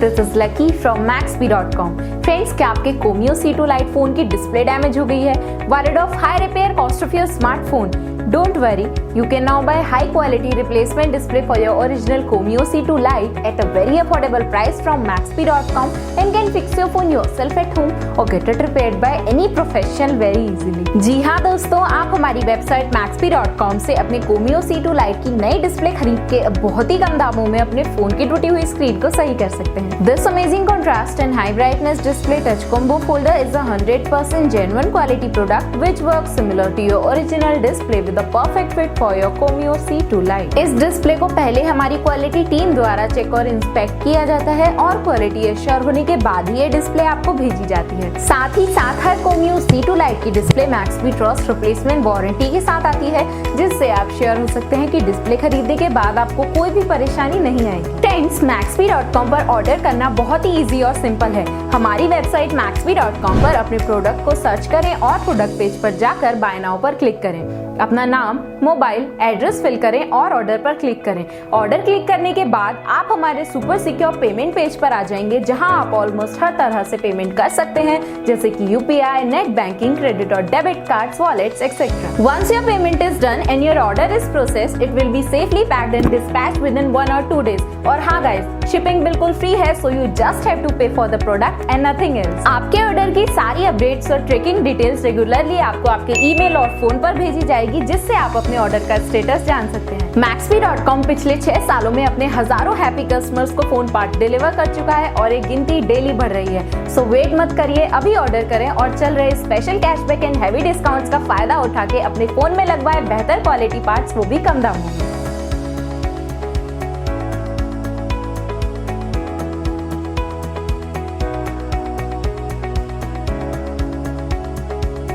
This is lucky from Maxbhi.com। Friends, क्या आपके Comio C2 Lite phone की display damage हो गई है? Worried of high repair cost of your smartphone? Don't worry, you can now buy high quality replacement display for your original Comio C2 Lite at a very affordable price from Maxbhi.com and can fix your phone yourself at home or get it repaired by any professional very easily। जी हाँ दोस्तों, आप हमारी website Maxbhi.com से अपने Comio C2 Lite की नई display खरीद के बहुत ही कम दामों में अपने फोन की टूटी हुई स्क्रीन को सही कर सकते हैं। This amazing contrast and high brightness display touch combo folder is a 100% genuine quality product which works similar to your original display with the perfect fit for your Comio C2 Lite। इस display को पहले हमारी quality team द्वारा check और inspect किया जाता है और क्वालिटी एश्योर होने के बाद ही ये डिस्प्ले आपको भेजी जाती है। साथ ही साथ हर Comio C2 Lite की display Maxbhi trust replacement warranty के साथ आती है, जिससे आप श्योर हो सकते हैं कि डिस्प्ले खरीदने के बाद आपको कोई भी परेशानी नहीं आएगी। फ्रेंड्स, Maxbhi.com पर ऑर्डर करना बहुत ही इजी और सिंपल है। हमारी वेबसाइट Maxbhi.com पर अपने प्रोडक्ट को सर्च करें और प्रोडक्ट पेज पर जाकर बाय नाउ पर क्लिक करें। अपना नाम, मोबाइल, एड्रेस फिल करें और ऑर्डर पर क्लिक करें। ऑर्डर क्लिक करने के बाद आप हमारे सुपर सिक्योर पेमेंट पेज पर आ जाएंगे, जहां आप ऑलमोस्ट हर तरह से पेमेंट कर सकते हैं, जैसे कि यूपीआई, नेट बैंकिंग, क्रेडिट और debit cards, wallets etcetera. Once your payment is done and your order is processed, it will be safely packed and dispatched within 1 or 2 days। और हाँ गाइस, शिपिंग बिल्कुल free है, so you just have to pay for the product and nothing else. आपके order की सारी updates और tracking details regularly आपको आपके ईमेल और फोन पर भेजी जाएगी, जिससे आप अपने ऑर्डर का स्टेटस जान सकते हैं। Maxbhi.com पिछले 6 सालों में अपने हजारों हैप्पी कस्टमर्स को फोन पार्ट डिलीवर कर चुका है और एक गिनती डेली बढ़ रही है। सो वेट मत करिए, अभी ऑर्डर करें और चल रहे special cashback and heavy discounts का फायदा उठा के अपने फोन में लगवाए बेहतर क्वालिटी पार्ट्स, वो भी कम दामों में।